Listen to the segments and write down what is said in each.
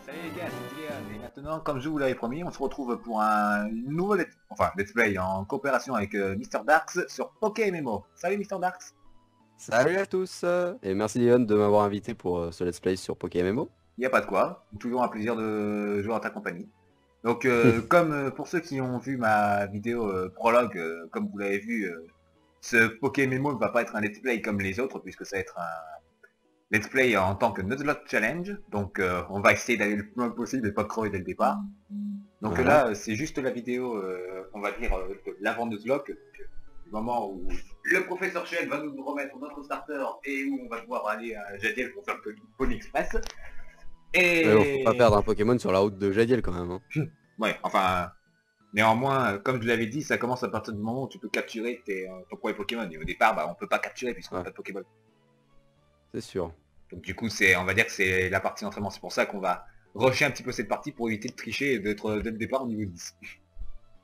Salut les gars, c'est Dylan. Et maintenant, comme je vous l'avais promis, on se retrouve pour un nouveau let's play en coopération avec Mister Darks sur PokéMMO. Salut Mister Darks. Salut à tous et merci Léon de m'avoir invité pour ce let's play sur PokéMMO. Il n'y a pas de quoi, toujours un plaisir de jouer en ta compagnie. Donc comme pour ceux qui ont vu ma vidéo prologue, comme vous l'avez vu, ce PokéMMO ne va pas être un let's play comme les autres puisque ça va être un let's play en tant que Nuzlocke Challenge. Donc on va essayer d'aller le plus loin possible et pas crever dès le départ. Donc Voilà. là, c'est juste la vidéo, on va dire, de l'avant Nuzlocke, du moment où le professeur Shell va nous remettre notre starter et où on va pouvoir aller à Jadiel pour faire le Pony Express. Mais bon, faut pas Et... perdre un Pokémon sur la route de Jadiel quand même. Hein. Ouais, enfin, néanmoins, comme je l'avais dit, ça commence à partir du moment où tu peux capturer ton premier Pokémon. Et au départ, bah, on peut pas capturer puisqu'on n'a Ouais, pas de Pokéball. c'est sûr. Donc du coup, on va dire que c'est la partie d'entraînement. C'est pour ça qu'on va rusher un petit peu cette partie pour éviter de tricher et d'être dès le départ au niveau 10.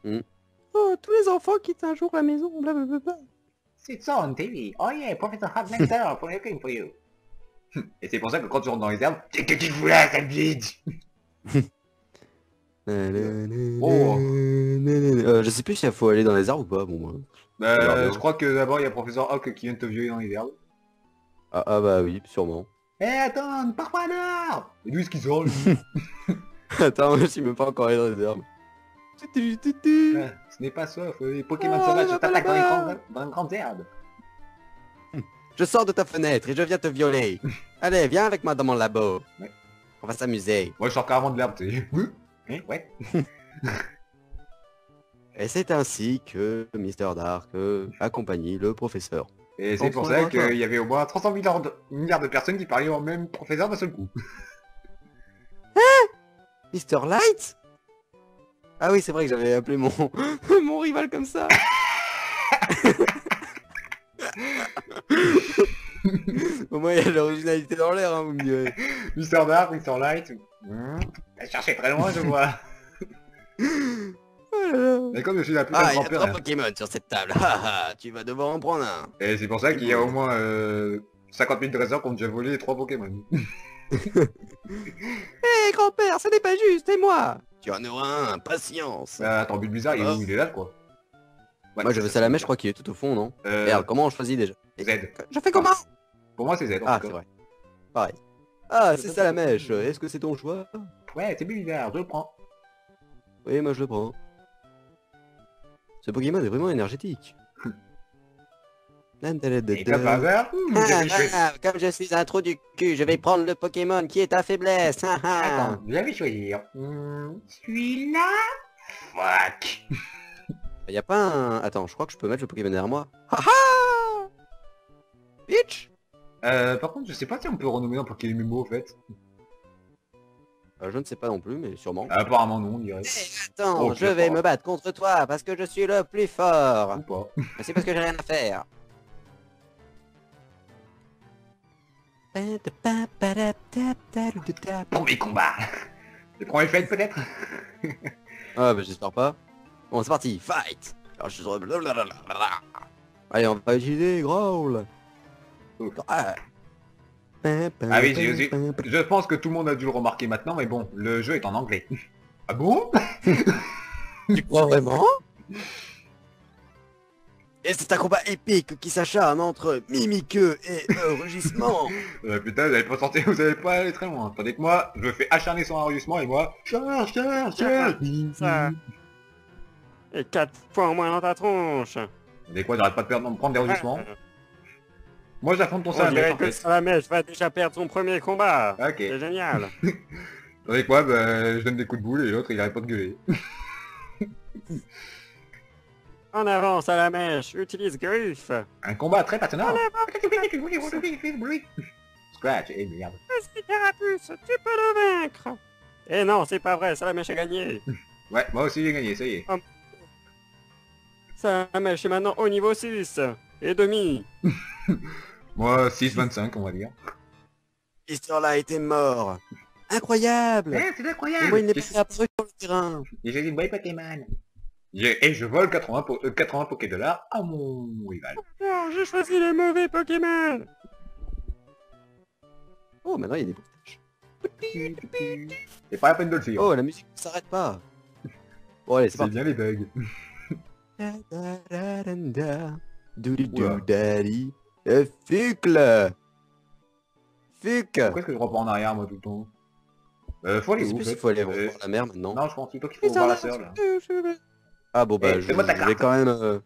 Hmm. Oh, tous les enfants quittent un jour la maison, blablabla. C'est on TV. Oh yeah, Professor Hagmeister, for looking for you. Et c'est pour ça que quand tu rentres dans les herbes, qu'est-ce que tu fous là, sale bitch? Oh. Je sais plus s'il faut aller dans les arbres ou pas, bon. On verra bien. Je crois que d'abord il y a Professeur Hawk qui vient de te violer dans les herbes. Ah bah oui, sûrement. Eh attends, ne pars pas dehors. Et d'où est-ce qu'il sort lui? Attends, je suis même pas encore allé dans les arbres. Ce n'est pas sauf, les Pokémon Oh, sauvages va pas t'attaquent là-bas. dans les grandes herbes. Je sors de ta fenêtre et je viens te violer. Allez, viens avec moi dans mon labo. Ouais. On va s'amuser. Moi je sors carrément de l'herbe, tu sais. Hein, ouais. Et c'est ainsi que Mister Dark accompagne le professeur. Et c'est pour ça qu'il y avait au moins 300 milliards de personnes qui parlaient au même professeur d'un seul coup. Mister Light. Ah oui, c'est vrai que j'avais appelé mon mon rival comme ça. Au moins il y a de l'originalité dans l'air, hein, vous me direz. Mister Dark, Mister Light. Elle cherchait très loin, je vois. Oh là là. Mais comme je suis la putain de Ah, il y a grand-père, 3 hein. Pokémon sur cette table. Ah, tu vas devoir en prendre un. Et c'est pour ça qu'il y a au moins 50 000 dresseurs qui ont déjà volé les 3 Pokémon. Hé grand-père, ce n'est pas juste, et moi? Tu en auras un, patience. Attends, but bizarre, il est où? Il est là, quoi. Ouais, Moi je veux Salamèche, je crois qu'il est tout au fond, non? Merde, comment on choisit déjà? Z. Je fais comment? Pour moi, c'est Z, en Ah, tout c'est cas. vrai. Pareil. Ah, c'est Salamèche. Est-ce que c'est ton choix? Ouais, c'est bizarre, je le prends. Oui, moi je le prends. Ce Pokémon est vraiment énergétique. Et comme par hasard, Comme je suis un trou du cul, je vais prendre le Pokémon qui est ta faiblesse. Attends, je vais choisir. Celui-là. Fuck. Y a pas un... Attends, je crois que je peux mettre le Pokémon derrière moi. Haha Bitch. Par contre, je sais pas si on peut renommer un Pokémon en fait. Je ne sais pas non plus, mais sûrement. Apparemment non, on dirait. Attends, Oh, je vais me battre contre toi parce que je suis le plus fort. Ou pas. Mais c'est parce que j'ai rien à faire. Premier combat. Le premier fight peut-être. Ah bah j'espère pas. Bon c'est parti, fight. Alors, je suis sur... Allez on va utiliser Growl. Ah. Ah oui, je pense que tout le monde a dû le remarquer maintenant, mais bon, le jeu est en anglais. Ah bon? Tu crois vraiment? Et c'est un combat épique qui s'acharne entre Mimiqueux et Rugissement. Putain, vous avez pas allé très loin. Tandis que moi, je fais acharner son enregistrement et moi... Charge. Ça. Et 4 fois en moins dans ta tronche. Des quoi, j'arrête pas de prendre des enregistrements. Moi j'affronte ton On Salamèche dirait en que fait. Salamèche va déjà perdre son premier combat. Ok. C'est génial. Tandis que moi, bah, je donne des coups de boule et l'autre il arrête pas de gueuler. En avant, Salamèche, utilise Griffe. Un combat très passionnant. En avant, Scratch, eh merde. vas-y Carapuce, tu peux le vaincre. Et non, c'est pas vrai, Salamèche a gagné. Ouais, moi aussi j'ai gagné, ça y est. Salamèche est maintenant au niveau 6. Et demi. Moi 6-25 on va dire. Mister Light est mort. Incroyable. C'est Et incroyable. moi il n'est pas apparu sur le terrain. Et j'ai une boy Pokémon. Et je vole 80 Pokédollars à mon rival. Non, j'ai choisi le mauvais Pokémon. Oh maintenant il y a des moustaches. C'est pas la peine de le suivre. Oh, la musique ne s'arrête pas. Bon, allez, c'est C'est parti. bien les bugs. Doudidou daddy. Fuck là. Fuck. Pourquoi est-ce que je repars en arrière moi tout le temps? Faut aller Je sais où plus en fait s'il faut aller voir la mer maintenant. Non, je pense plutôt qu'il faut voir la sœur là. Ah bon bah Eh, fais-moi ta je vais carte. quand même...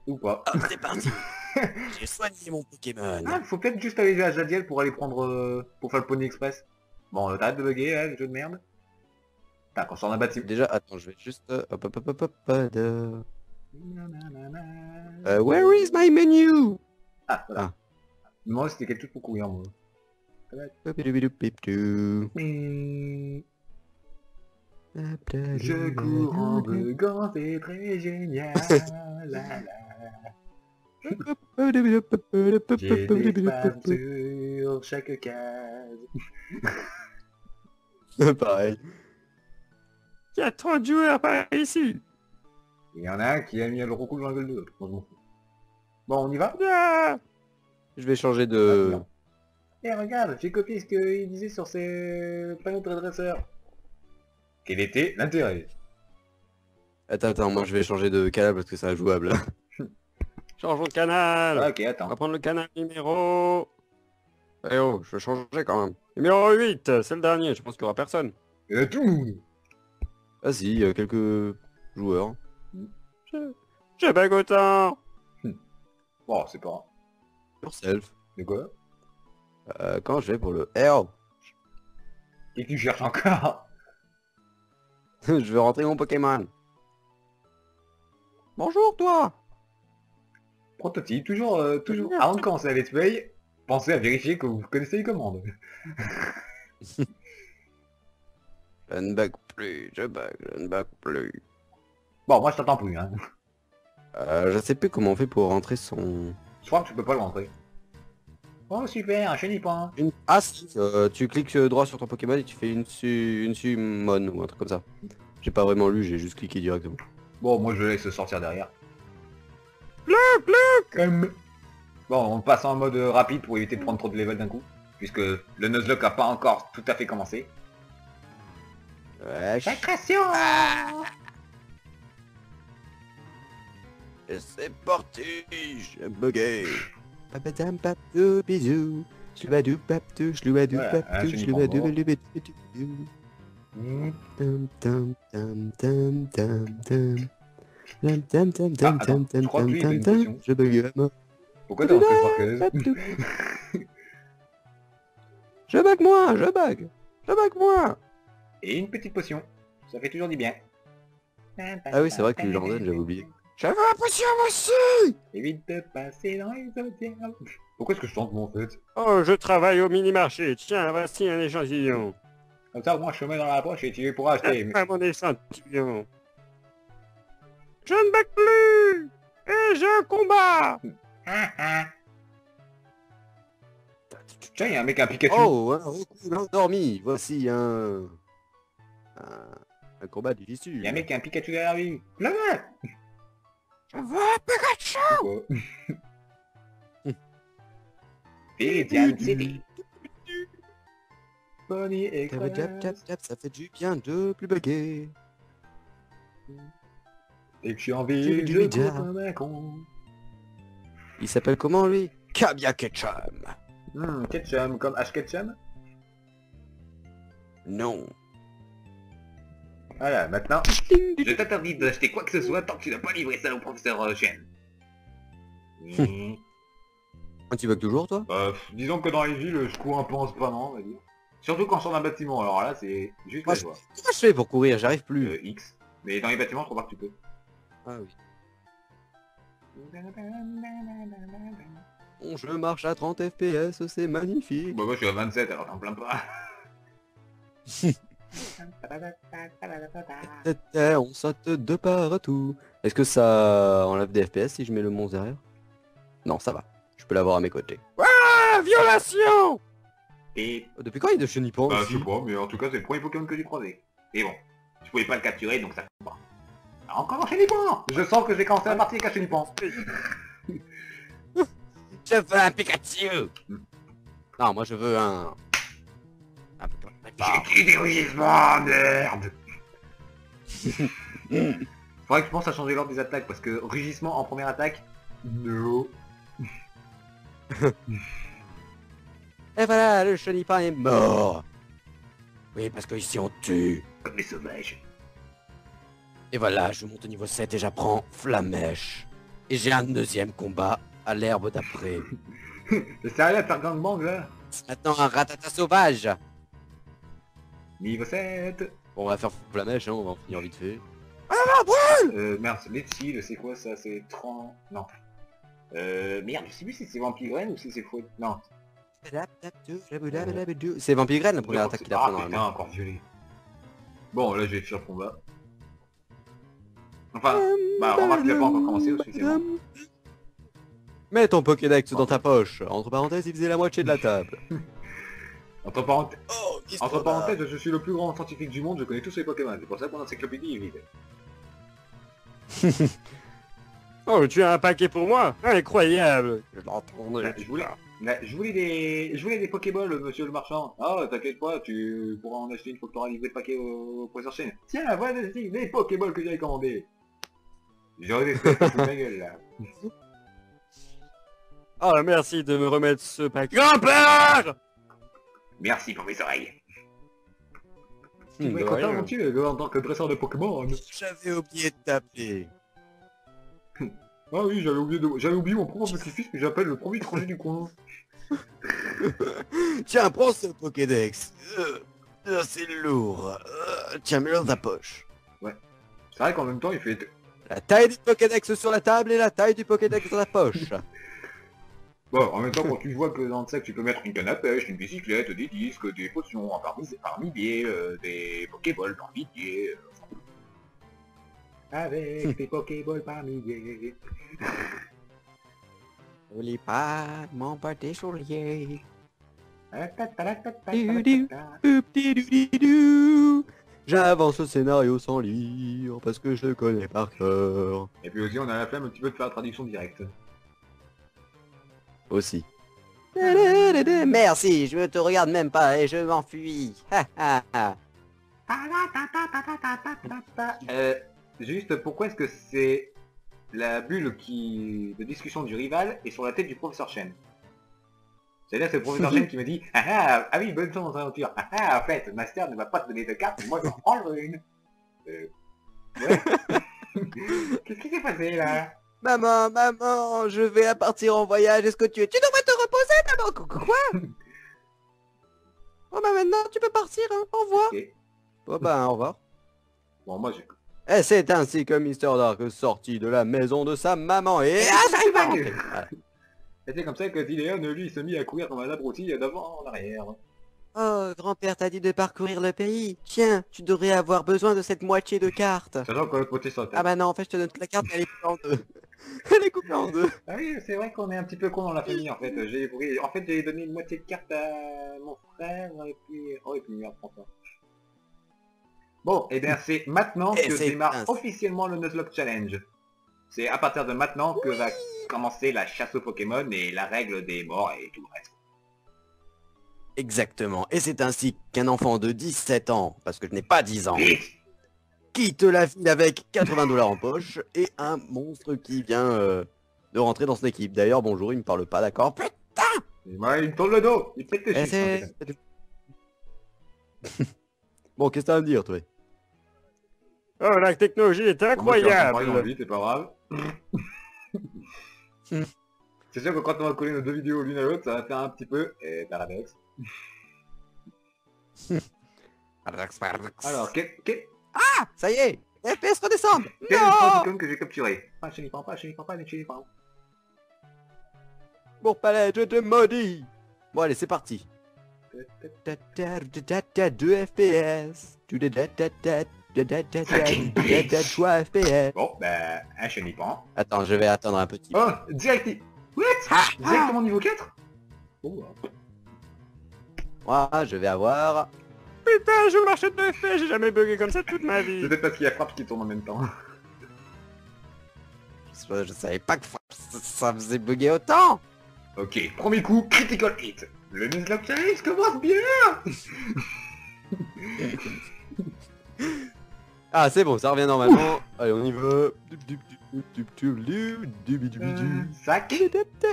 Ou pas. Hop, c'est parti. J'ai soigné mon Pokémon. Ah, faut peut-être juste aller à Jadiel pour aller prendre... pour faire le Pony Express. Bon, t'arrêtes de bugger là, le jeu de merde. Putain, quand je sors d'un bâtiment... Déjà, attends, je vais juste... Hop, hop, hop, hop, hop, where is my menu? Ah, voilà. Ah. Moi, c'était quelque chose pour courir, moi. Je cours en bugant, c'est très génial. La, la. J'ai des spams sur chaque case. Pareil. Il y a trop de joueurs par ici. Il y en a un qui a mis le recul dans la gueule de l'autre. Moi, je m'en fous. Bon, on y va? Ah, Je vais changer de... Eh, regarde, j'ai copié ce qu'il disait sur ses panneaux de redresseur. Quel était l'intérêt? Attends, moi je vais changer de canal parce que c'est injouable. changeons de canal. Ah, ok, On attends. va prendre le canal numéro... Eh oh, je vais changer quand même. Numéro 8, c'est le dernier, je pense qu'il y aura personne. Tout le monde. Ah si, il y a quelques joueurs. Je bug autant. Bon, c'est pas grave. Yourself. De quoi? Quand je vais pour le R, Et tu cherches encore? je vais rentrer mon Pokémon. Bonjour toi. Prototype, toujours, toujours. Avant de commencer la let's play, pensez à vérifier que vous connaissez les commandes. Je ne bug plus, je ne bug plus. Bon, moi je t'entends plus, hein. Je sais plus comment on fait pour rentrer son... Je crois que tu peux pas le rentrer. Oh super, un chenipan. Ah si, tu cliques droit sur ton Pokémon et tu fais une summon ou un truc comme ça. J'ai pas vraiment lu, j'ai juste cliqué directement. Bon, moi je laisse sortir derrière. Calme. Bon, on passe en mode rapide pour éviter de prendre trop de level d'un coup. Puisque le Nuzlocke a pas encore tout à fait commencé. Ouais, Sacration. et c'est parti, j'ai bugué. Papadam papou bisous. Shloubadou paptou, shloubadou Voilà, paptou, je n'y shloubadou prends pas. loubadou. Tam tam tam tam tam tam. Tam tam tam tam attends, tam je crois que tam lui, il a tam une tam. potion. Je bug à mort. Pourquoi t'es rentré par Paptou. Je bug moi, je bug. Je bug moi. Et une petite potion. Ça fait toujours du bien. Ah oui, c'est vrai que lui Jordan, j'avais oublié. Je veux un potion moi aussi. Évite de passer dans les hôtels. Pourquoi est-ce que je chante moi en fait? Oh, je travaille au mini-marché. Tiens, voici un échantillon. Comme ça, moi je mets dans la poche et tu pourras acheter. Pas mon échantillon. Je ne bug plus. Et je combat. Tiens, il y a un mec à Pikachu. Oh, un recul endormi. Voici un combat difficile. Il y a un mec qui a un Pikachu derrière lui. Là, là. Je veux un Pikachu. Pourquoi? Viridian City. Pony Tap, tap, tap, Express. tap, ça fait du bien de plus bugger. Et que je suis en ville, Du je bizarre. cours comme un con. Il s'appelle comment lui? Kabia Ketchum. Ketchum, comme H Ketchum. Non. Voilà, maintenant, je t'interdis d'acheter quoi que ce soit tant que tu n'as pas livré ça au professeur Chen. Ah, tu bugs toujours toi? Disons que dans les villes, je cours un peu en spammant, on va dire. Surtout quand je sors d'un bâtiment, alors là, c'est juste la joie. Comment je fais pour courir? J'arrive plus. X. Mais dans les bâtiments, je crois pas que tu peux. Ah oui. Bon, je marche à 30 FPS, c'est magnifique. Bah moi je suis à 27, alors t'en plains pas. On saute de partout. Est-ce que ça enlève des FPS si je mets le monstre derrière? Non, ça va. Je peux l'avoir à mes côtés. Ah, violation. Et Depuis quand il est de chenipan bah ici? je sais pas, mais en tout cas c'est le premier Pokémon que j'ai croisé. Et bon, je pouvais pas le capturer donc ça compte pas. Alors, encore un Chenipan. Je sens que j'ai commencé la partie avec un Chenipan. Je veux un Pikachu. Non, moi je veux un... J'ai des rugissements, merde. Faudrait que je pense à changer l'ordre des attaques, parce que rugissement en première attaque, no. Et voilà, le chenipan est mort. Oui, parce que ici on tue. Comme les sauvages. Et voilà, je monte au niveau 7 et j'apprends Flamèche. Et j'ai un deuxième combat à l'herbe d'après. T'es sérieux à faire gangbang là? C'est maintenant un ratata sauvage. Niveau 7. Bon, on va faire Flamèche, hein, on va en finir vite fait. Merde, Let's c'est quoi ça? C'est 30... Non. Merde, je sais plus si c'est Vampirgraine ou si c'est faux. Non. C'est Vampirgraine la première attaque qu'il a Ah fait putain, normalement. encore violé. Bon, là je vais faire le combat. Enfin, bah remarque qu'il a pas encore commencé officiellement. Mets ton Pokédex dans ta poche. Entre parenthèses, il faisait la moitié de la table. Entre parenthèses, Oh, je suis le plus grand scientifique du monde, je connais tous les Pokémon. C'est pour ça que mon encyclopédie est vide. Oh, tu as un paquet pour moi? Incroyable. Je l'entendais. Je voulais des Pokéballs, monsieur le marchand. Ah, t'inquiète pas, tu pourras en acheter une fois que t'auras livré le paquet au professeur Chen. Tiens, voilà les Pokéballs que j'avais commandés. J'aurais des de ma gueule là. Oh, merci de me remettre ce paquet. Grand-père! Merci pour mes oreilles. Tu De vas être rien. content, mon petit, en tant que dresseur de Pokémon. J'avais oublié de t'appeler. Ah oui, j'avais oublié mon propre petit-fils que j'appelle le premier étranger du coin. Tiens, prends ce Pokédex. C'est lourd. Tiens, mets-le dans ta poche. C'est vrai qu'en même temps, il fait... La taille du Pokédex sur la table et la taille du Pokédex dans la poche. Bon, en même temps, quand tu vois que dans le sac, tu peux mettre une canne à pêche, une bicyclette, des disques, des potions par milliers, des Pokéballs par milliers. Avec des Pokéballs par milliers. N'oublie pas mon petit soulier. J'avance au scénario sans lire parce que je le connais par cœur. Et puis aussi, on a la flemme un petit peu de faire la traduction directe. Aussi. Merci, je ne te regarde même pas et je m'enfuis. Juste, pourquoi est-ce que c'est la bulle de discussion du rival est sur la tête du professeur Chen? C'est-à-dire que c'est le professeur Chen qui me dit ah oui, bonne chance dans l'aventure. En fait, Master ne va pas te donner de carte, moi je vais en prendre une. Ouais. Qu'est-ce qui s'est passé là? Maman, je vais partir en voyage, est-ce que tu devrais te reposer, maman? Quoi? Oh bah maintenant tu peux partir, hein, au revoir. Okay. Bon bah au revoir. Bon, moi j'ai... Et c'est ainsi que Mr. Dark sortit de la maison de sa maman et... Voilà. C'était comme ça que Diléon, lui, se mit à courir comme un abruti d'avant en arrière. Oh, grand-père t'a dit de parcourir le pays. Tiens, tu devrais avoir besoin de cette moitié de carte. Sachant que l'autre côté sur la tête. Ah bah non, en fait, je te donne toute la carte, elle est coupée en deux. Elle est coupée en deux. Ah oui, c'est vrai qu'on est un petit peu con dans la famille en fait. J'ai donné une moitié de carte à mon frère et puis... Oh, et puis merde, François. Bon, et bien c'est maintenant Et que c'est démarre ainsi. officiellement le Nuzlocke Challenge. C'est à partir de maintenant que va commencer la chasse aux Pokémon et la règle des morts et tout le reste. Exactement. Et c'est ainsi qu'un enfant de 17 ans, parce que je n'ai pas 10 ans, Vite! quitte la ville avec 80 $ en poche et un monstre qui vient de rentrer dans son équipe. D'ailleurs, bonjour, il me parle pas, d'accord? Putain. Il me tourne le dos, il pète tes Eh, chiffres. Bon, qu'est-ce que t'as à me dire, toi? Oh, la technologie est incroyable. Vite, c'est pas grave. C'est sûr que quand on va coller nos deux vidéos l'une à l'autre, ça va faire un petit peu paradoxe. Alors, quel Ça y est, FPS redescendent. est le Non. Pokémon que j'ai capturé? Pas chez pas, Bon palais, je te maudis. Bon allez, c'est parti. 2 FPS. 3 FPS. Bon, bah, un chenipan. Attends, je vais attendre un petit. Oh, What? Directement niveau 4? Oh, Moi, je vais avoir... Putain, je marchais de FPS, j'ai jamais bugué comme ça toute ma vie. peut-être parce qu'il y a Frappe qui tourne en même temps. Je savais pas que ça faisait bugger autant. Ok, premier coup, critical hit. Le Nuzlocke Challenge commence bien. Ah c'est bon, ça revient normalement. Allez, on y va. Sac.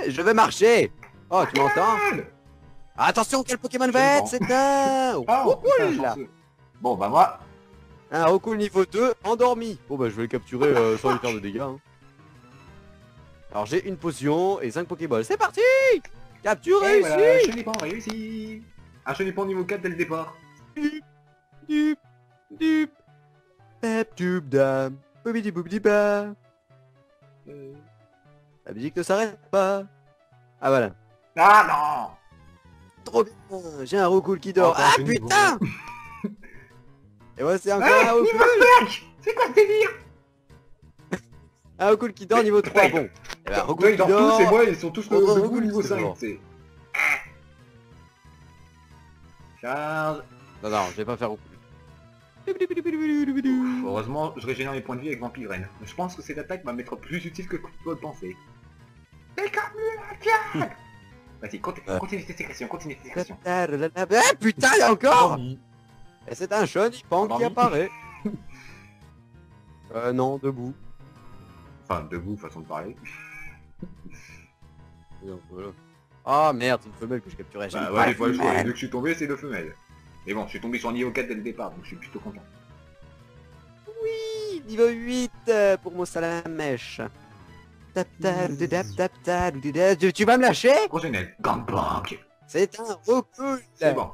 Je vais marcher. Oh, tu m'entends? Mal. Attention, quel Pokémon Je va être? prends. C'est un Oh, putain, Roucoule. chanceux. Bon, bah moi, Un Roucoule niveau 2, endormi. Bon bah je vais le capturer sans lui faire de dégâts. Hein. Alors j'ai une potion et 5 Pokéballs. C'est parti! Capture et réussi! voilà, Chenipan réussi. Un Chenipan niveau 4 dès le départ. Dup, dup, bap, dup, dam, boubidi boubidi ba. La musique ne s'arrête pas. Ah voilà. Ah Trop bien. J'ai un Roucoule qui dort. Encore Ah un niveau. putain! Et ouais c'est non. encore un Roucoule. C'est quoi ce délire? Un Roucoule qui dort niveau 3. ouais. Bon. Eh ben, Toi, Roucoule ils qui dorment dort. tous et moi, ils sont tous Oh, debout Roucoule, niveau c'est 5, bon. tu sais. Charge. Non, non, je vais pas faire Roucoule. Heureusement, je régénère mes points de vie avec Vampigraine. Je pense que cette attaque va m'être plus utile que tu peux le penser. Mais comme le vas-y, continue tes sécrétions, continue tes sécrétions. Ah putain, il y a encore! Dormi. Et c'est un Chenipan qui Endormi. apparaît. Non, debout. Enfin, debout, façon de parler. Ah merde, c'est une femelle que je capturais. Bah ouais, des fois, le choix. Et vu que je suis tombé, c'est deux femelles. Mais bon, je suis tombé sur niveau 4 dès le départ, donc je suis plutôt content. Oui, niveau 8 pour mon salamèche. Tap, tap, tap, tap, tap, tap. Tu vas me lâcher? Prochaine Gangplank. C'est un Roucoule. C'est bon.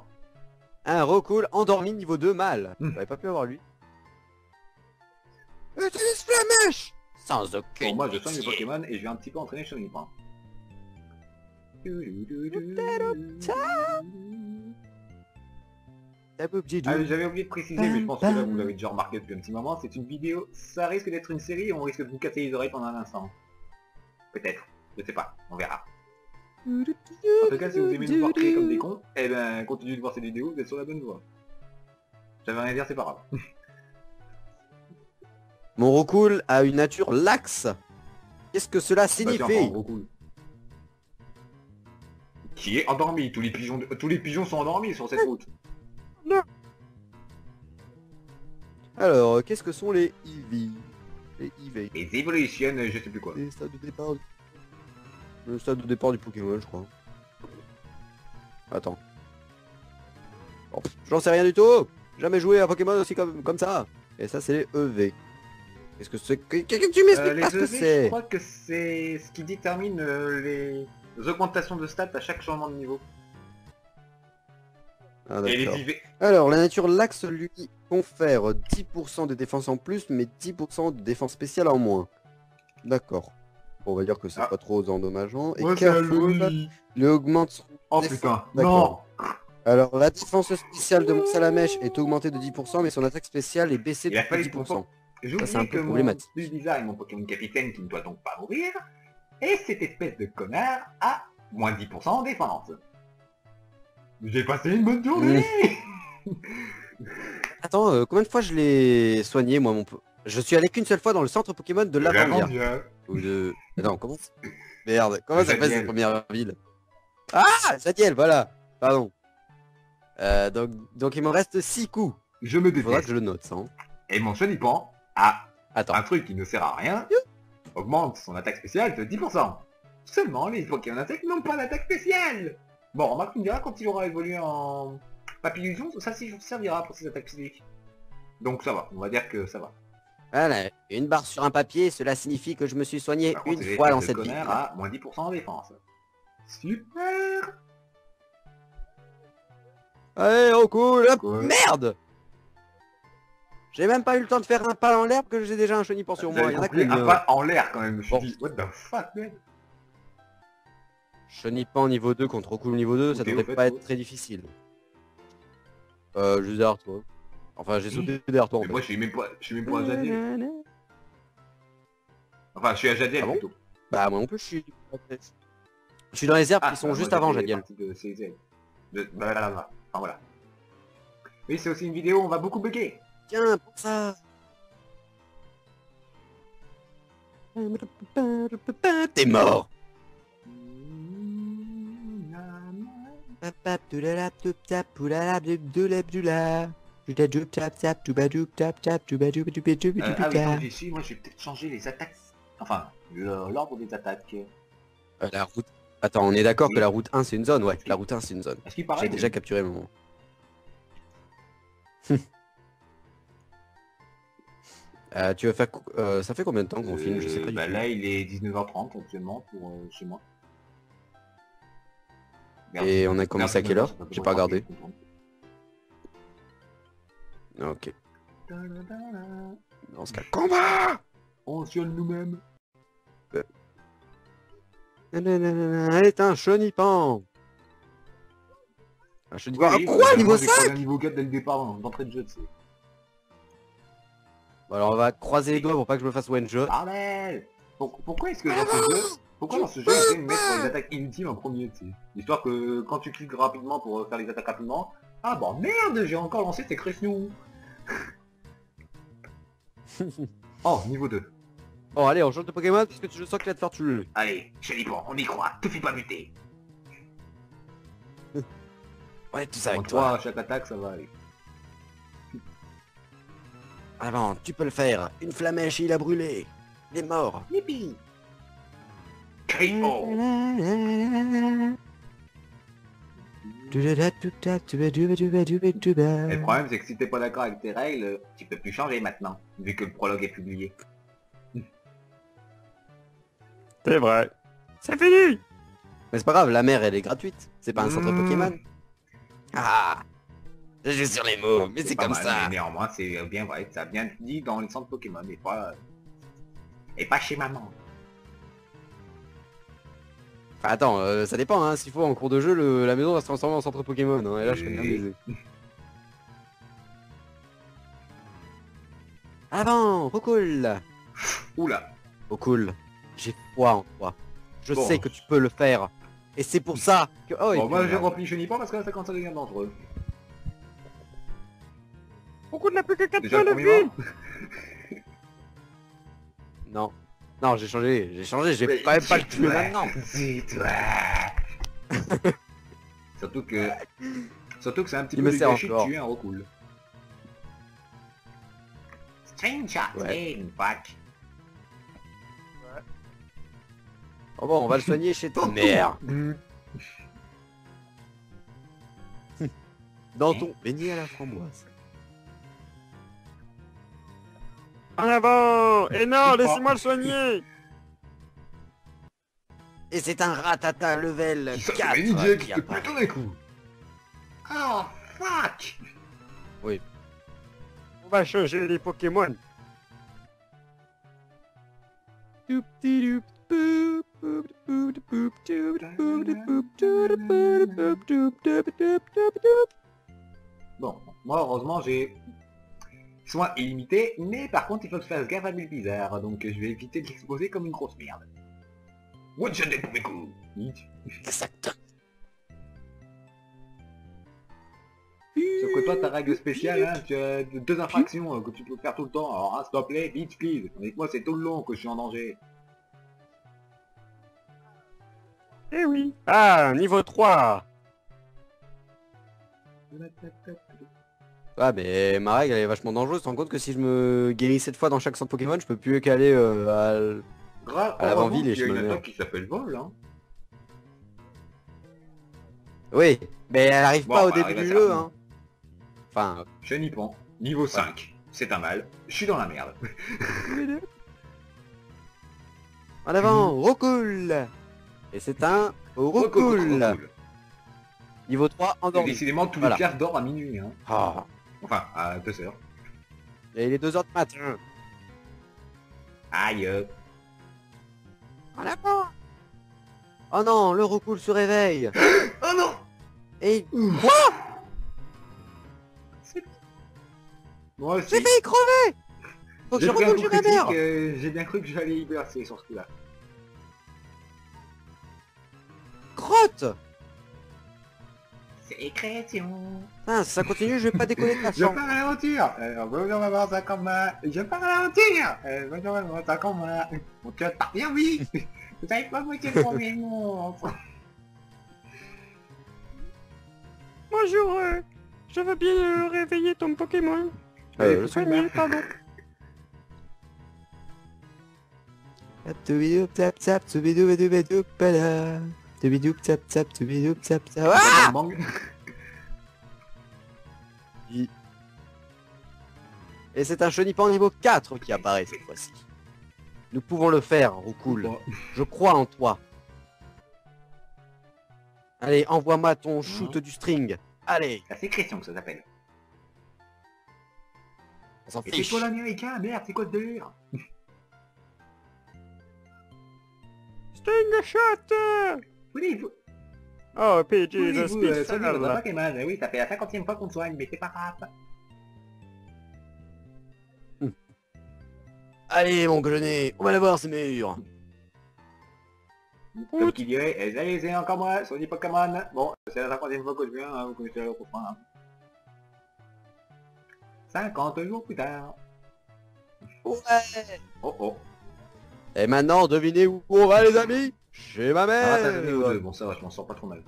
Un Roucoule endormi niveau 2 mâle. Hmm. J'aurais pas pu avoir lui. Utilise Flamèche. Sans aucune Bon, moi, je soigne mes pitié. Pokémon et je vais un petit peu entraîner Chenipan. Ah, j'avais oublié de préciser, mais je pense que là vous l'avez déjà remarqué depuis un petit moment, c'est une vidéo, ça risque d'être une série et on risque de vous casser les oreilles pendant un instant. Peut-être, je sais pas, on verra. En tout cas, si vous aimez nous voir crier comme des cons, eh ben continuez de voir cette vidéo, vous êtes sur la bonne voie. J'avais rien à dire, c'est pas grave. Mon Roucoule a une nature laxe. Qu'est-ce que cela Bah, tiens, signifie? gros cool. Qui est endormi, tous les pigeons sont endormis sur cette route. Alors, qu'est-ce que sont les EV? Les EV. Les Evolution, je sais plus quoi. Les stades de départ du... Le stade de départ du Pokémon, je crois. Attends. Oh, j'en sais rien du tout. Jamais joué à Pokémon aussi comme ça. Et ça, c'est les EV. Qu'est-ce que c'est? Que tu m'expliques Les pas ce que EV, je c'est? crois que c'est ce qui détermine les augmentations de stats à chaque changement de niveau. Ah, Et les d'accord. IV... Alors, la nature laxe lui confère 10% de défense en plus, mais 10% de défense spéciale en moins. D'accord. Bon, on va dire que c'est Ah. pas trop endommageant. Et Ouais, c'est Careful lui augmente son Oh défense. putain, D'accord. non. Alors, la défense spéciale de mon Salamèche est augmentée de 10%, mais son attaque spéciale est baissée Il a de fallu 10%. J'ai Ça, c'est un oublié peu que mon problématique. Bulbizarre est mon Pokémon capitaine qui ne doit donc pas mourir. Et cette espèce de connard a moins 10% en défense. J'ai passé une bonne journée. Attends, combien de fois je l'ai soigné, moi, mon peu? Je suis allé qu'une seule fois dans le centre Pokémon de Lavandia. Ou de... Attends, comment... Merde, comment ça s'appelle Jadiel. cette première ville? Ah, Jadiel, voilà. Pardon. Donc il me reste 6 coups. Je me Il faudra déteste. que je le note, ça. Hein. Et mon Chenipan a Attends. un truc qui ne sert à rien, augmente son attaque spéciale de 10%. Seulement les Pokémon attaques n'ont pas d'attaque spéciale. Bon, remarque, tu me diras quand il aura évolué en Papillusion, ça servira pour ses attaques physiques. Donc ça va, on va dire que ça va. Voilà, une barre sur un papier, cela signifie que je me suis soigné Par contre, une c'est fois dans l'espèce cette de ville. connard a moins 10% en défense. Super. Allez, oh cool, hop, Quoi? merde. J'ai même pas eu le temps de faire un pas en l'herbe que j'ai déjà un Chenipan sur moi. Il y en a compris un combien? pas en l'air quand même, je me suis Bon. dit, what the fuck, man. Chenipan niveau 2 contre Roucoule niveau 2, ça Ok, devrait au fait, pas être ouais. très difficile. Juste derrière toi. Enfin, j'ai sauté derrière toi en Mais fait. moi je suis même pas à Jadiel. Enfin, je suis à Jadiel Ah bon plutôt. Bah moi non plus, je suis dans les herbes qui sont bah, juste moi, avant j'ai fait Jadiel. partie de CZ. Blablabla. Enfin voilà. Oui, c'est aussi une vidéo, on va beaucoup bugger. Tiens, pour ça. T'es mort. Ah oui, quand j'y suis, moi je vais peut-être changer les attaques. Enfin, l'ordre des attaques. La route... Attends, on est d'accord que la route 1 c'est une zone, ouais. La route 1 c'est une zone. Est-ce qu'il paraît J'ai déjà capturé mon... tu veux faire... ça fait combien de temps qu'on filme? Je sais pas du bah tout. là il est 19h30 actuellement pour chez moi. Merde, Et on a commencé à quelle heure? J'ai pas regardé. Ok. Dans ce cas, combat! On viole nous-mêmes. Est un chenipan! Un chenipan... Oui, quoi? Niveau j'ai croisé 5? un niveau 4 dès le départ d'entrée de jeu, tu sais. Bon, alors on va croiser les doigts pour pas que je me fasse one shot. Bordel! Pourquoi est-ce que dans ce jeu... Pourquoi dans ce jeu ils me mettre les attaques inutiles en premier, tu sais? Histoire que quand tu cliques rapidement pour faire les attaques rapidement... Ah bon merde, j'ai encore lancé tes cressons. Oh, niveau 2. Bon allez, on change de Pokémon parce que je sens qu'il va te faire tuer. Allez, Chenipan, on y croit, te fais pas buter. On est tous avec En toi. 3 à chaque attaque, ça va aller. Avant, tu peux le faire. Une flamèche, il a brûlé. Il est mort. Yippee! KO! Et le problème c'est que si t'es pas d'accord avec tes règles, tu peux plus changer maintenant, vu que le prologue est publié. C'est vrai. C'est fini. Mais c'est pas grave, la mer elle est gratuite. C'est pas un centre Mmh. Pokémon. Ah, je joue sur les mots, mais c'est pas comme mal, ça. Mais néanmoins, c'est bien vrai, ça a bien dit dans les centres Pokémon, et pas chez maman. Enfin, attends, ça dépend, hein. S'il faut en cours de jeu, la maison va se transformer en centre Pokémon. Hein, et là, je serais bien baisé. Avant, recoule. Oula. Recoule. J'ai foi en toi. Je Bon. sais que tu peux le faire. Et c'est pour ça que... Oh, et Bon, puis, moi j'ai merde. rempli Chenipan parce que là ça commence à devenir dangereux. Pourquoi n'a plus que 4 Déjà points le de premier vie? mort. Non. Non, j'ai changé, je vais quand même pas le tuer maintenant. Surtout que c'est un petit Il peu me du sert gâchis de encore. tuer un recool. Strange shot, Ouais. fuck. Oh bon, on va le soigner chez ta mère. Dans ton beignet à la framboise. En avant. Et non, laissez-moi le soigner. Et c'est un ratata level Ça 4 fait une idée qui qui te apparaît. pète d'un coup. Oh fuck. On va changer les Pokémon. Bon, moi heureusement j'ai soin illimité, mais par contre il faut que je fasse gaffe à mes bizarres, donc je vais éviter de l'exposer comme une grosse merde. One shot des premiers coups. Exact. Sauf que toi ta règle spéciale, hein, tu as deux infractions que tu peux faire tout le temps, alors s'il te plaît, vite please. Avec moi c'est tout le long que je suis en danger. Eh oui. Ah, niveau 3. Ah mais ma règle elle est vachement dangereuse, tu te rends compte que si je me guéris 7 fois dans chaque centre Pokémon, je peux plus qu'aller Grave, à l'avant-ville et il y a je une me meurs. attaque qui s'appelle vol, hein. Oui, mais elle arrive Bon, pas au bah, début elle va du faire jeu, ça. hein. Enfin... Chenipan, niveau 5. C'est un mal, je suis dans la merde. En avant, recoule. Et c'est un recoule. Recool. Niveau 3, Et endormi. décidément tous Voilà. les piastres dorment à minuit, hein. Ah. Enfin, à 2h. Et il est 2h du matin. Aïe. En avant. Oh non, le recoule se réveille. Oh non. Et Moi aussi. j'ai failli crever. Faut que J'ai je pris un recoule coup chez ma mère. critique, j'ai bien cru que j'allais y bercer sur ce coup-là. Crotte. Sécrétion. Ah, si ça continue, je vais pas déconner de la Je chambre. pars à l'aventure. Bonjour maman, ça comme moi. Je pars à l'aventure. Bonjour maman, ça comme moi. Mon cœur part bien vite. Vous savez pas moi qui est le premier monstre. bonjour, je veux bien réveiller ton Pokémon. Le Soigner, pardon. Toubidoup tap tap, toubidoup pala. Toubidoup tap tap, toubidoup tap tap. Ah Ah Bang. Et c'est un chenipan niveau 4 qui apparaît cette fois-ci. Nous pouvons le faire, Roucoule. Je crois en toi. Allez, envoie-moi ton shoot du string. Allez, Ça c'est Christian que ça s'appelle. on s'en Et c'est fiche. quoi l'américain? Merde, c'est quoi ce délire? Sting shot. Oui, vous... Oh, PG, Oui, the vous, speed soignez votre fell. Pokémon. Eh oui, ça fait la 50e fois qu'on te soigne, mais c'est pas grave. Allez, mon grenouille, on va la voir, ce mur. Comme qui dirait, eh, allez, c'est encore moi, soignez Pokémon. Bon, c'est la 50e fois que je viens, hein, vous connaissez le refrain. Hein. 50 jours plus tard. Ouais. Oh oh. Et maintenant, devinez où on va, les amis? Chez ma Ah, mère. t'as donné aux deux. Bon, ça va, je m'en sors pas trop mal.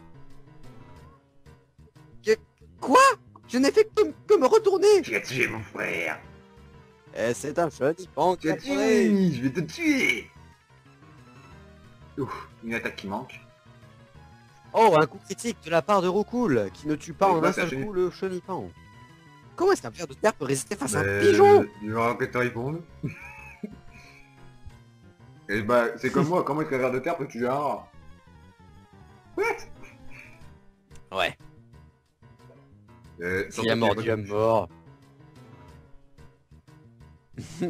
Quoi? Je n'ai fait que me retourner. Tu as tué mon frère. Et c'est un chenipan qui Tu as a tiré. tué. Je vais te tuer. Ouf, une attaque qui manque. Oh, un coup critique de la part de Roucoule, qui ne tue pas Oui, en bah, un ça, seul je- coup le chenipan. Comment est-ce qu'un ver de terre peut résister face à un Mais, pigeon? Tu vas que te répondre. Et bah, c'est comme moi, comment est-ce qu'un ver de terre peut tuer un rat? What? Ouais, Surtout s'il a qu'il mordu pas à mort.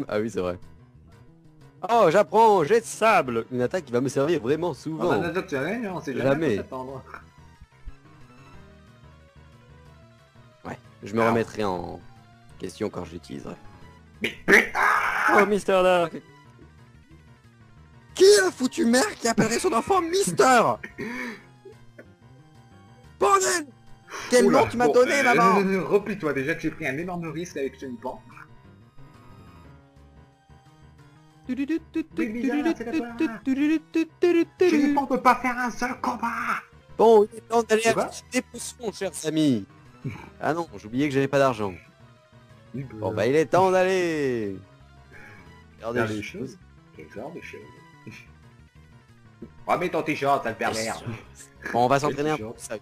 Ah oui, c'est vrai. Oh, j'apprends, jet de sable. Une attaque qui va me servir vraiment On souvent. a notre challenge, on sait jamais, Jamais. à quoi s'attendre. Ouais, je me Alors. remettrai en question quand je l'utiliserai. Mais putain! Oh, Mr. Dark. Qui a foutu mère qui appellerait son enfant Mister? Bordel! Quel Oula, nom tu m'as bon, donné, maman? Replie-toi, déjà que j'ai pris un énorme risque avec Chenipan. Chenipan peut pas faire un seul combat! Bon, il est temps d'aller C'est quoi acheter des potions, chers amis. Ah non, j'oubliais que j'avais pas d'argent. Bon bah il est temps d'aller faire Faire des les choses. choses. Quel genre de choses? Remets ton t-shirt, ça le pervers. Bon, on va s'entraîner un peu. t-shirt. Ça.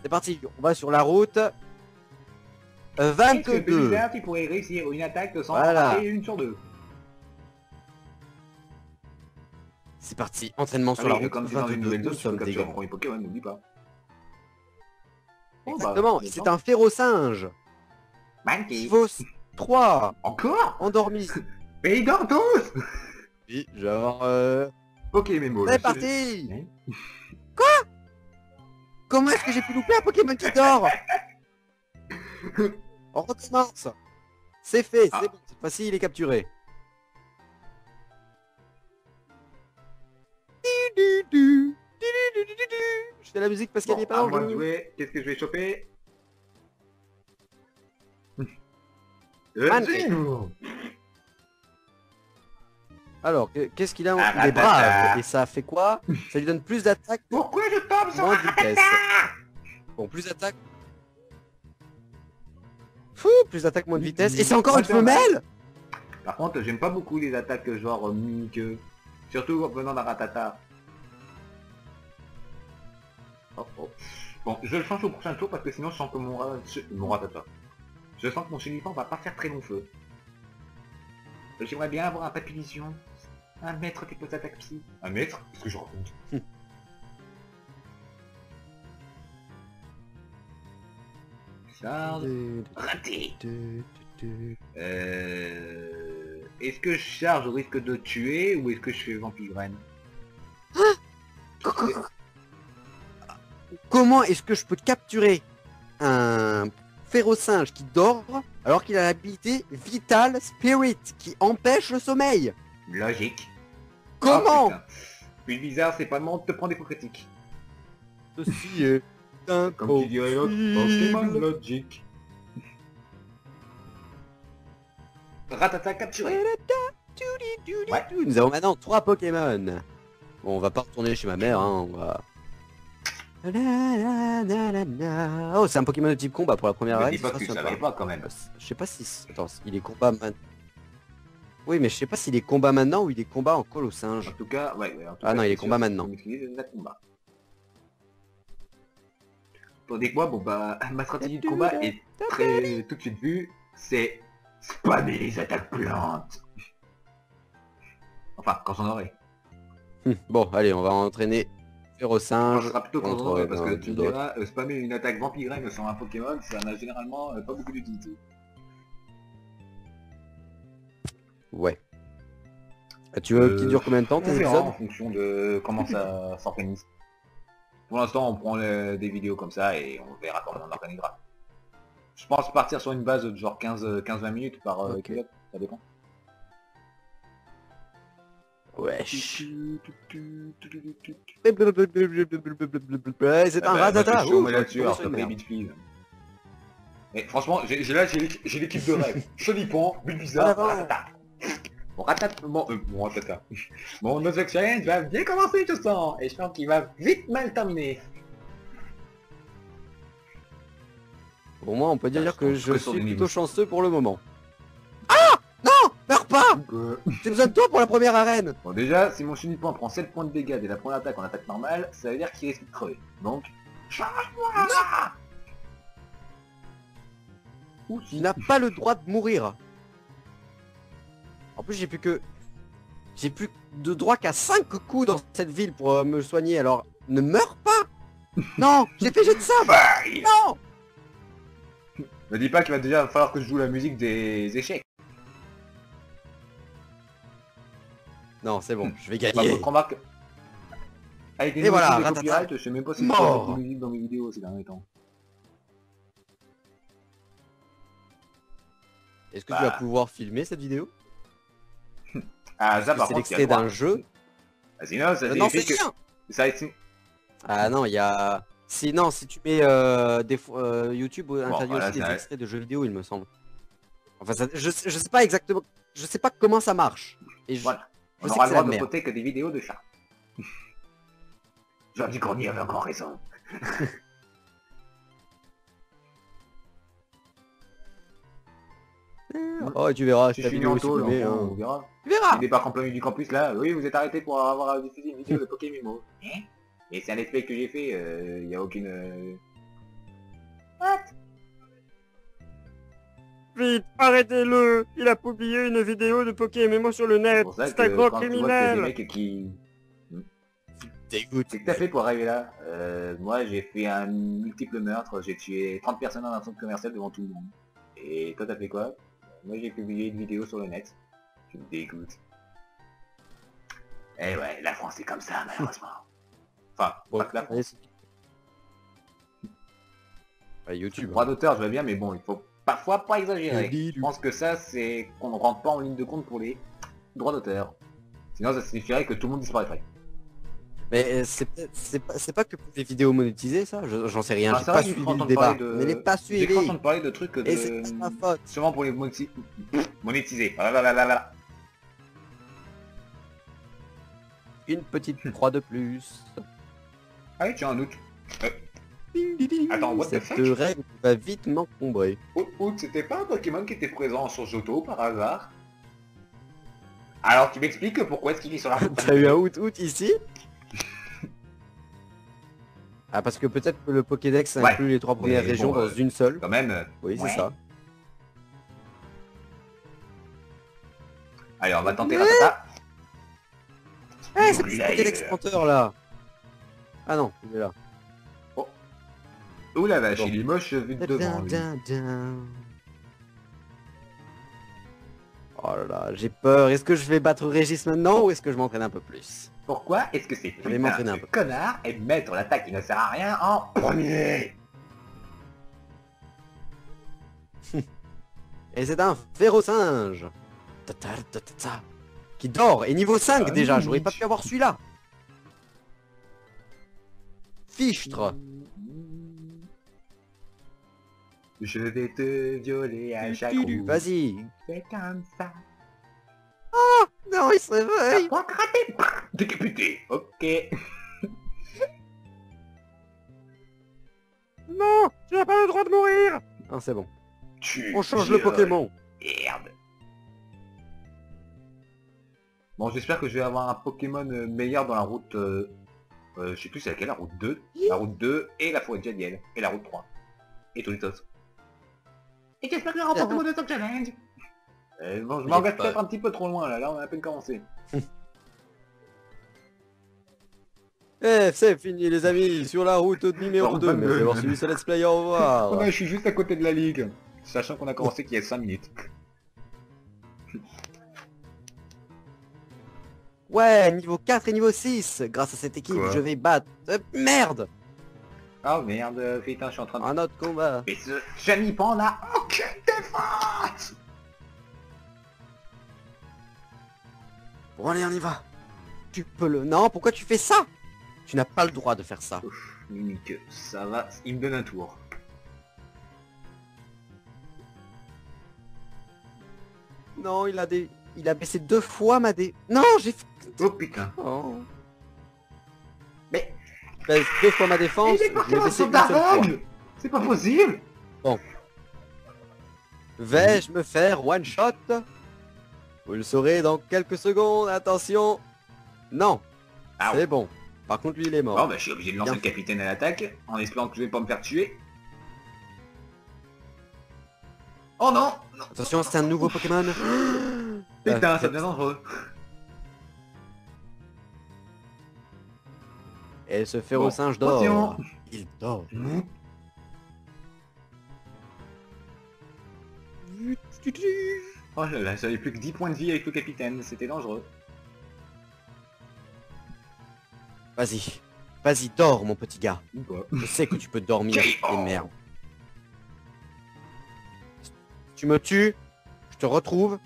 C'est parti, on va sur la route. Est-ce que 22. Blizzard, tu pourrais réussir une attaque sans Voilà. rater une sur deux? C'est parti, entraînement Ah sur la oui, route. comme tu es dans une 22, nouvelle nous zone, tu peux sommes des capturer un grands. premier Pokémon, n'oublie pas. Bon, bah, Exactement, et c'est un férocinge. Monkey. Niveau 3, Encore? endormi. Mais ils dorment tous! Oui, genre Ok, Mémo. c'est parti. Quoi? Comment est-ce que j'ai pu louper un Pokémon qui dort? On recommence. C'est fait, Ah. c'est bon, cette fois-ci il est capturé. Je fais la musique parce qu'elle Bon, n'est pas à en moi de jeu. jouer, qu'est-ce que je vais choper? Monkey. Zing. Alors, qu'est-ce qu'il a Ah, Il est ratata. brave. Et ça fait quoi? Ça lui donne plus d'attaque, Pourquoi je tombe sur moins un de vitesse. ratata? Bon, plus d'attaque. Fou, plus d'attaque, moins de vitesse. Et c'est encore une Attends, femelle? Par contre, j'aime pas beaucoup les attaques genre mimiques. Surtout venant d'un ratata. Oh, oh. Bon, je le change au prochain tour parce que sinon je sens que mon ratata. Je sens que mon chenipan va pas faire très long feu. J'aimerais bien avoir un papillion. Un maître qui peut attaquer psy. Un maître? Qu'est-ce que je raconte? Charge. Raté. Est-ce que je charge au risque de tuer ou est-ce que je fais vampire-graine? Comment est-ce que je peux capturer un férocinge qui dort alors qu'il a l'habilité Vital Spirit qui empêche le sommeil? Logique. Comment? Oh, putain. Puis bizarre, c'est pas le moment de te prendre des coups critiques. Ceci est un Comme tu dirais l'autre, Pokémon Logic. Ratata capturé. Ouais. Nous avons maintenant 3 Pokémon. Bon, on va pas retourner chez ma mère, hein, on va... Oh, c'est un Pokémon de type combat pour la première Mais arène. dis pas ce que tu sera savais sympa. pas quand même. Je sais pas si... Attends, il est combat maintenant. Oui, mais je sais pas s'il est combat maintenant ou il est combat en call au En singe. tout cas, ouais, en tout Ah cas, non, il c'est est combat sûr, maintenant. faut maîtriser les attaques combat. Tandis que moi, bon bah, ma stratégie de combat est très tout de suite vue, c'est spammer les attaques plantes. Enfin, quand j'en aurai. Bon, allez, on va entraîner Ça Férocinge sera plutôt quand j'en contre aurai, parce que tu me d'autres. diras, spammer une attaque vampirème sur un Pokémon, ça n'a généralement pas beaucoup d'utilité. Ouais. Tu veux qu'il dure combien de temps On tes verra épisodes? en fonction de comment ça s'organise. Pour l'instant, on prend des vidéos comme ça et on verra comment on organisera. Je pense partir sur une base de genre 15-20 minutes par Ok. épisode, ça dépend. Wesh. Ouais, C'est un bah, ratata. je suis Ouh, là-dessus, je alors suis ça une fait merde. vite please. Et franchement, j'ai l'équipe de rêve. Cholipan, Bulbizarre, En avant. Ratata. Bon, Ratata, bon, Ratata. Mon Nuzlocke Challenge va bien commencer, je sens. Et je pense qu'il va vite mal terminer. Pour moi, on peut dire je que tombe je que sur suis des plutôt niveaux. chanceux pour le moment. Ah non, meurs pas. J'ai besoin de toi pour la première arène. Bon, déjà, si mon Cholipan prend 7 points de dégâts dès la première attaque en attaque normale, ça veut dire qu'il risque de crever. Donc, change-moi. Ou Tu n'as pas le droit de mourir. En plus, j'ai plus de droit qu'à 5 coups dans cette ville pour me soigner. Alors, ne meurs pas. Non, j'ai fait jet de sable. Bye. Non. Me dis pas qu'il va déjà falloir que je joue la musique des échecs. Non, c'est bon, je vais Bah, gagner. votre remarque. Avec les Et voilà, musiques de ratata. copyright, je sais même pas si je Mort. peux mettre des musiques dans mes vidéos ces derniers temps. Est-ce que tu vas pouvoir filmer cette vidéo? Ah, ça Parce que par c'est contre, il y a l'extrait le droit. d'un jeu. Ah, sinon, ça Non, signifie c'est que... rien. Ça, Ah non, il y a... Sinon, si tu mets YouTube interdit voilà, aussi des ça- extraits de jeux vidéo, il me semble. Enfin, je sais pas exactement... Je sais pas comment ça marche. Et je, Voilà. je On sais aura que le c'est la droit de merde. poter que des vidéos de chats. Jordi Cornier avait encore raison. Oh, tu verras, Si ta je suis vidéo en aussi tôle, filmée, on hein. verra. Tu verras. Il débarque en plein milieu du campus là. Oui, vous êtes arrêté pour avoir diffusé une vidéo de Pokémon. Hein? Et c'est un let's play que j'ai fait, il n'y a aucune... What? Vite, arrêtez-le. Il a publié une vidéo de Pokémon sur le C'est net. pour ça C'est un que gros quand tu vois qu'il y a des criminel. mecs qui... Dégoûte. Qu'est-ce que t'as fait pour arriver là? Moi j'ai fait un multiple meurtre, j'ai tué 30 personnes dans un centre commercial devant tout le monde. Et toi t'as fait quoi? Moi j'ai publié une vidéo sur le net. Tu me dégoûtes. Eh ouais, la France est comme ça malheureusement. Enfin, Bon, pas que la France. allez, YouTube. Droit d'auteur je veux bien mais bon, il faut parfois pas exagérer. Oui. Je pense que ça c'est qu'on ne rentre pas en ligne de compte pour les droits d'auteur. Sinon ça signifierait que tout le monde disparaîtrait. Mais c'est pas que pour les vidéos monétisées, ça. J'en sais rien. Ah, J'ai c'est pas vrai que j'ai suivi cru le entendre débat. parler de- Mais les pas J'ai suivi. cru entendre parler de trucs Et c'est pas ma faute. Sûrement pour les monétiser. Blablabla. Une petite croix de plus. Ah oui, tiens, un doute. Attends, what the Cette fuck? règle va vite m'encombrer. Out, c'était pas un Pokémon qui était présent sur Johto par hasard? Alors tu m'expliques pourquoi est-ce qu'il est sur la... T'as eu un out ici? Ah, parce que peut-être que le Pokédex Ouais. inclut les 3 premières Mais régions bon, dans une seule. Quand même. Oui, c'est ouais. ça. Allez, on va tenter Ratata. Eh, c'est Oublie le la Pokédex gueule. menteur là. Ah non, il est là. Ouh la vache, Bon. il est moche vu de devant lui. Oh là là, j'ai peur. Est-ce que je vais battre Régis maintenant ou est-ce que je m'entraîne un peu plus? Pourquoi est-ce que c'est Je vais m'entraîner un de peu. connard et mettre l'attaque qui ne sert à rien en premier? Et c'est un Férocinge qui dort. Et niveau 5 Ah, déjà, oui. j'aurais pas pu avoir celui-là. Fichtre. Je vais te violer à chaque coup. Vas-y. C'est comme ça. Non, il se réveille. Pas raté. Décapité. Ok. n'as pas le droit de mourir. Ah, c'est bon. On change le Pokémon. Merde. Bon, j'espère que je vais avoir un Pokémon meilleur dans la route... je sais plus c'est laquelle, la route 2. La route 2 et la forêt de Jadiel. Et la route 3. Et tous les autres. Et j'espère que je remporte mon 200 challenge. Bon, je m'engage peut-être un petit peu trop loin là, on a à peine commencé. Eh, c'est fini les amis, sur la route numéro 2. Merci d'avoir suivi ce let's play, au revoir. Ouais, je suis juste à côté de la ligue. Sachant qu'on a commencé qu'il y a 5 minutes. Ouais, niveau 4 et niveau 6. Grâce à cette équipe, Quoi? je vais battre... merde. Oh merde, putain, je suis en train de... Un autre combat. Mais ce Chenipan n'a aucune défense. Bon allez, on y va. Tu peux le... Non, pourquoi tu fais ça? Tu n'as pas le droit de faire ça. Ouf, Mimique, ça va, il me donne un tour. Non, il a des... Il a baissé 2 fois ma dé... Non, j'ai... Oh putain. Oh. Mais... Il baisse 2 fois ma défense, les je l'ai Pokémon baissé sont une seule fois. aveugles. C'est pas possible. Vais-je me faire one shot? Vous le saurez dans quelques secondes, attention. Non, Ah c'est bon. Par contre, lui, il est mort. Bon bah je suis obligé de lancer Bien le capitaine à l'attaque, en espérant que je vais pas me faire tuer. Oh non, non. Attention, c'est un nouveau Pokémon. Putain, ça devient dangereux. Et ce Bon, féro-singe dort. attention. Il dort. Oh là là, j'avais plus que 10 points de vie avec le capitaine, c'était dangereux. Vas-y. Vas-y, dors, mon petit gars. Ou pas. Je sais que tu peux dormir. Oh. Et merde. Tu me tues, je te retrouve.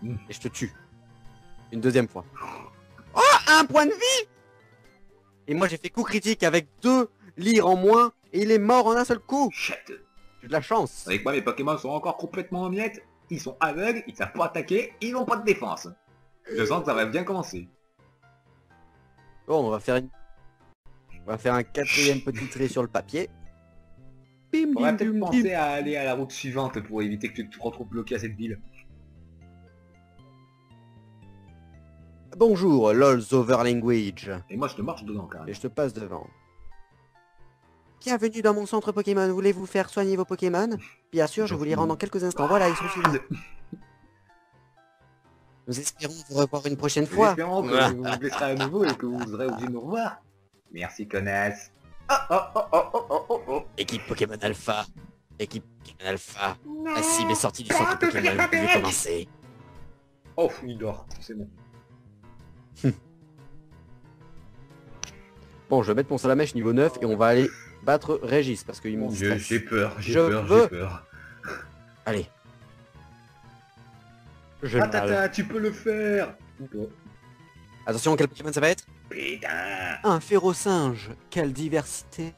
Mm. Et je te tue. Une deuxième fois. Oh, un point de vie. Et moi, j'ai fait coup critique avec 2 lyres en moins. Et il est mort en un seul coup. Chut. J'ai de la chance. Avec moi, mes Pokémon sont encore complètement en miettes. Ils sont aveugles, ils savent pas attaquer, ils n'ont pas de défense. Je sens que ça va bien commencer. Bon, on va faire un 4e petit trait sur le papier. Bim, On va bim, peut-être bim, penser bim. à aller à la route suivante pour éviter que tu te retrouves bloqué à cette ville. Bonjour, LOL's Over Language. Et moi je te marche dedans quand même. Et je te passe devant. Bienvenue dans mon centre Pokémon. Voulez-vous faire soigner vos Pokémon? Bien sûr, je vous les rends dans quelques instants. Voilà, ils sont finis. Nous espérons vous revoir une prochaine fois. Espérons que vous vous blesserez à nouveau et que vous serez obligé de nous revoir. Merci connasse. Oh oh oh oh oh oh oh oh. Équipe Pokémon Alpha. Équipe Pokémon Alpha. La cible est sortie du centre Pokémon. Vous pouvez commencer. Oh, il dort, c'est bon. Bon, je vais mettre mon salamèche niveau 9 et on va aller battre Régis parce qu'il Mon me dieu, stresse. j'ai peur, Je veux- j'ai peur. Allez. J'ai mal. Tata, tu peux le faire. Ou pas. Attention, quel Pokémon ça va être? Putain. Un féro-singe. Quelle diversité.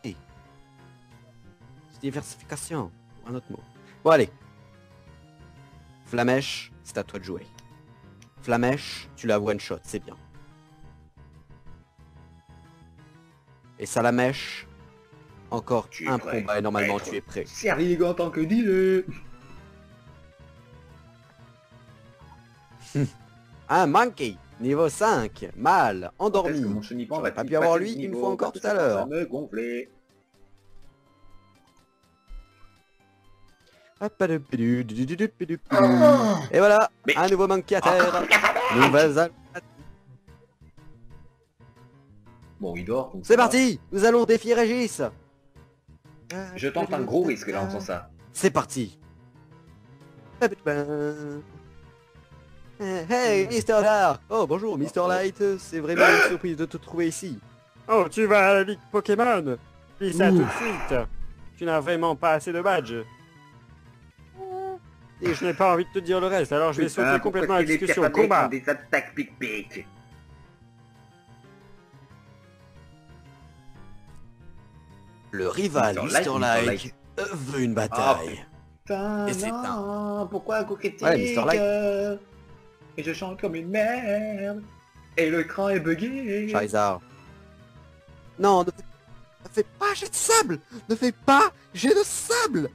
Diversification. Un autre mot. Bon, allez. Flamèche, c'est à toi de jouer. Flamèche, tu la one shot, c'est bien. Et Salamèche, encore Tu es un prêt. combat et normalement Maître. tu es prêt. Servi en tant que dealer. Un Monkey, niveau 5, mâle, endormi. Est-ce que mon chenipan J'aurais va pas pu avoir lui une fois encore tout à l'heure. me gonfler. Et voilà, Mais- un nouveau Monkey à terre. Encore Nouvelles al- Bon, il dort. donc C'est ça va. parti, nous allons défier Régis. Je tente un gros risque là en faisant ça. C'est parti. Hey, Mr. Dark. Oh, bonjour, Mr. Light. C'est vraiment une surprise de te trouver ici. Oh, tu vas à la Ligue Pokémon. Dis ça tout de suite. Tu n'as vraiment pas assez de badges. Et je n'ai pas envie de te dire le reste, alors je vais Putain, sauter pourquoi complètement la est-ce qu'il est discussion. capable de Combat. prendre des attaques pic-pic. Le rival, Mr. Mr. Light, Like, veut une bataille. Putain, Et c'est non, pourquoi un coup critique Ouais, Mr. Light. Et je chante comme une merde. Et l'écran est bugué. Charizard. Non, ne fais pas jet de sable. Ne fais pas jet de sable.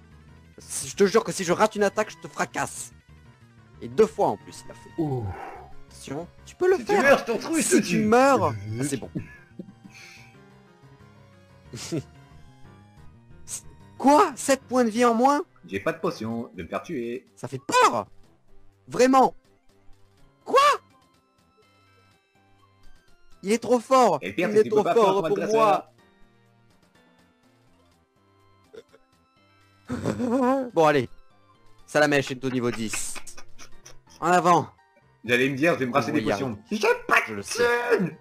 Je te jure que si je rate une attaque, je te fracasse. Et 2 fois en plus, il a fait. Ouh. Attention, tu peux le Si tu faire. meurs, je te retrouve. Si tu meurs, ah, c'est bon. Quoi? 7 points de vie en moins? J'ai pas de potion, je vais me faire tuer. Ça fait peur. Vraiment. Quoi? Il est trop fort. Et le pire, Il c'est est que tu trop peux pas faire un fort combat de pour dresseur. moi. Bon allez. Salamèche est au niveau 10. En avant. J'allais me dire, je vais me racheter On va des y potions. J'ai pas Je de le sais. thune.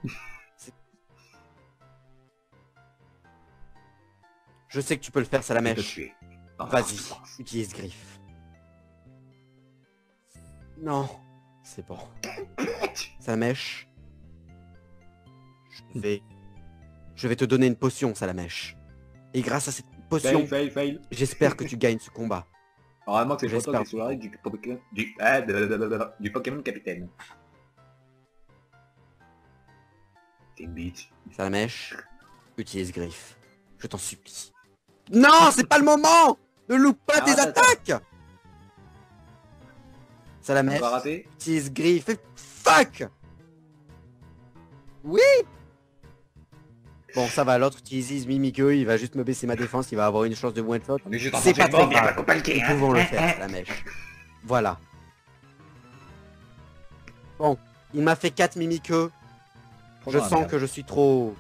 Je sais que tu peux le faire, Je vais te Salamèche. tuer. Non, Vas-y, non, non. utilise griffe. Non. C'est bon. Salamèche. Je vais te donner une potion, Salamèche. Et grâce à cette potion, Fail. j'espère que tu gagnes ce combat. Normalement, c'est J'espère. photo des soirées du Pokémon Capitaine. T'es une bitch. Salamèche, utilise griffe. Je t'en supplie. Non, c'est pas le moment. Ne loupe pas tes attends. attaques. On Salamèche, va rater. utilise griffe et fuck. Oui. Bon, ça va, l'autre utilise Mimikyu, il va juste me baisser ma défense, il va avoir une chance de one shot. On est juste en C'est train pas de très mort, mais grave. pas compliqué. Nous pouvons le faire, Salamèche. Voilà. Bon, il m'a fait 4 Mimikyu. Je sens que je suis trop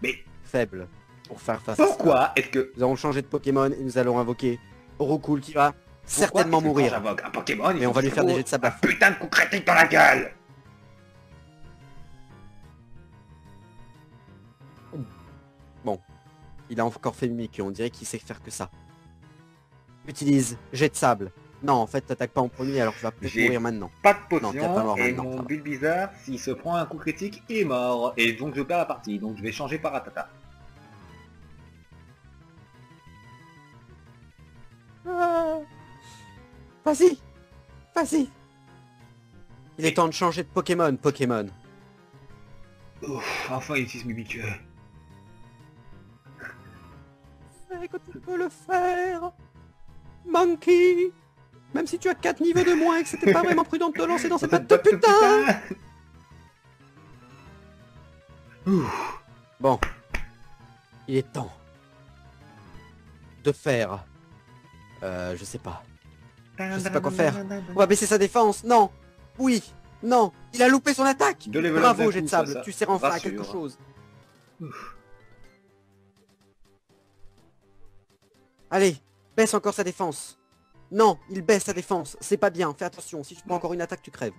Mais faible pour faire face à ça. pourquoi est-ce que... Nous allons changer de Pokémon et nous allons invoquer Orocool qui va certainement pourquoi est-ce que quand mourir. j'invoque un Pokémon, Mais on va lui faire des jets de sable à un putain de coup critique dans la gueule. Bon, il a encore fait Mimikyu, on dirait qu'il sait faire que ça. Utilise jet de sable. Non, en fait, t'attaques pas en premier, alors tu vas peut-être J'ai- mourir maintenant. Pas de Non, t'es pas potion, mort et maintenant, ça mon va. but bizarre, s'il se prend un coup critique, il est mort. Et donc je perds la partie, donc je vais changer par Ratata. Ah. Vas-y, vas-y. Il est temps de changer de Pokémon, Pokémon. Ouf, enfin il utilise Mimikyu. C'est que tu peux le faire. Monkey. Même si tu as 4 niveaux de moins et que c'était pas vraiment prudent de te lancer dans cette patte de putain. Ouf. Bon. Il est temps. De faire... je sais pas. Je sais pas quoi faire. On va baisser sa défense. Non. Oui. Non. Il a loupé son attaque. De level up Bravo, d'un jet de coup, ça, sable. ça Tu sers enfin à rassure. quelque chose. Allez. Baisse encore sa défense. Non, il baisse sa défense. C'est pas bien. Fais attention. Si tu prends encore une attaque, tu crèves.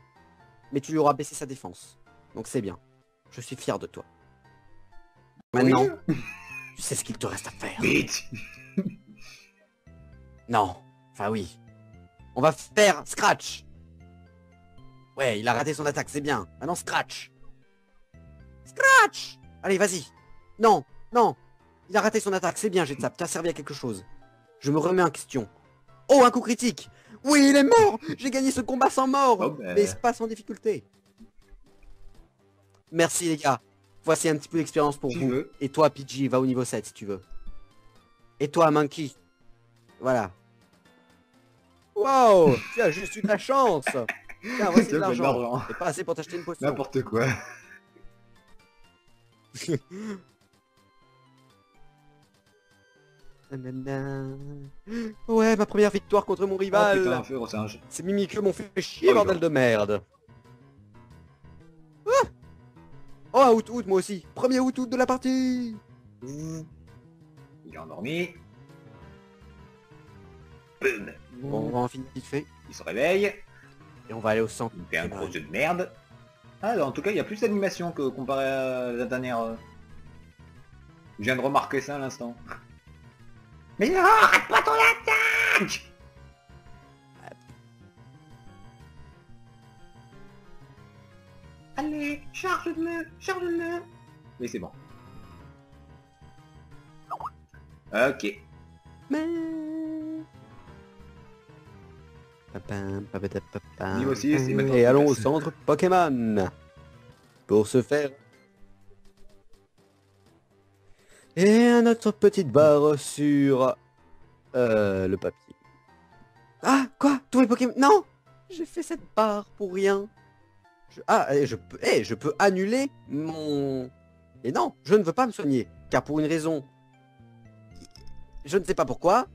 Mais tu lui auras baissé sa défense. Donc c'est bien. Je suis fier de toi. Maintenant, tu sais ce qu'il te reste à faire. Bitch. Non. Enfin oui. On va faire Scratch. Ouais, il a raté son attaque, c'est bien. Maintenant Scratch. Scratch. Allez, vas-y. Non, non. Il a raté son attaque, c'est bien, Jetsap. Tu as servi à quelque chose. Je me remets en question. Oh, un coup critique. Oui, il est mort. J'ai gagné ce combat sans mort. Oh, ben. Mais pas sans difficulté. Merci les gars. Voici un petit peu d'expérience pour Si vous. je veux. Et toi, PG, va au niveau 7 si tu veux. Et toi, Monkey. Voilà. Wow, tu as juste eu de la chance. Tiens, voici de De l'argent. l'argent. C'est pas assez pour t'acheter une potion. N'importe quoi. Nanana. Ouais, ma première victoire contre mon Oh rival. putain, un feu au singe. Ces Mimikyu m'ont fait chier, Oh, bordel non. de merde. Ah oh, un out-out, moi aussi. Premier out-out de la partie. Il est endormi. Boum. Bon, on va en finir vite fait. Il se réveille. Et on va aller au centre. Il me fait un gros jeu de merde. Ah, en tout cas, il y a plus d'animation que comparé à la dernière. Je viens de remarquer ça à l'instant. Mais non, arrête pas ton attaque. Allez, charge-le, charge-le. Oui, c'est bon. Ok. Mais... Papam, papatapapam. Niveau 6, et maintenant Et allons au passe. centre Pokémon. Pour ce faire... Et un autre petite barre sur le papier. Ah, quoi? Tous mes Pokémon? Non! J'ai fait cette barre pour rien. Je peux annuler mon... Et non, je ne veux pas me soigner. Car pour une raison... Je ne sais pas pourquoi,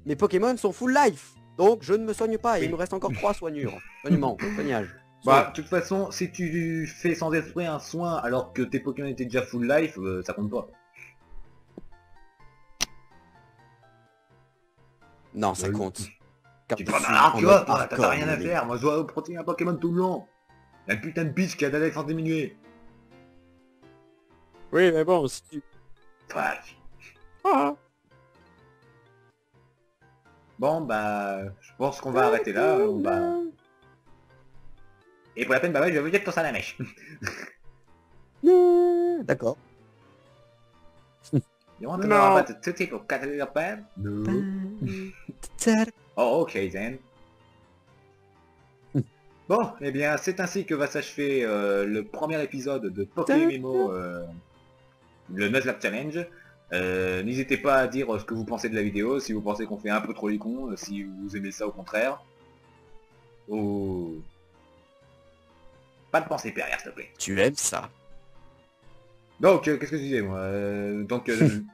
mes Pokémon sont full life. Donc je ne me soigne pas. Et il me reste encore 3 soignures. Soignage. Bah, de toute façon, si tu fais sans esprit un soin alors que tes Pokémon étaient déjà full life, ça compte pas. Non, ça compte. Car Tu je te suis ah, en tu mode vois, t'as hardcore, rien à mon faire, moi je dois protéger un Pokémon tout le long. La putain de bitch qui a d'Alex en diminué. Oui, mais bon, si tu... Fuck. Ah. Bon bah, je pense qu'on va arrêter là, on va... Et pour la peine, bah ouais, je vais vous dire que ça la mèche. D'accord. You want to know about the two type of caterpillar plant? No. Oh, ok then. Bon, eh bien, c'est ainsi que va s'achever le premier épisode de Pokémon, le Nuzlocke Challenge. N'hésitez pas à dire ce que vous pensez de la vidéo, si vous pensez qu'on fait un peu trop les cons, si vous aimez ça au contraire. Ou... Pas de pensée perverse, s'il te plaît. Tu aimes ça? Donc, qu'est-ce que je disais, moi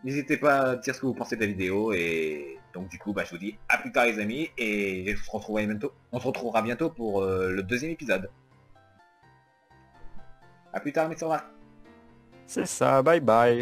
n'hésitez pas à dire ce que vous pensez de la vidéo, et donc du coup, bah, je vous dis à plus tard les amis, et on se retrouvera bientôt pour le deuxième épisode. À plus tard, mes soeurs. C'est ça, bye bye.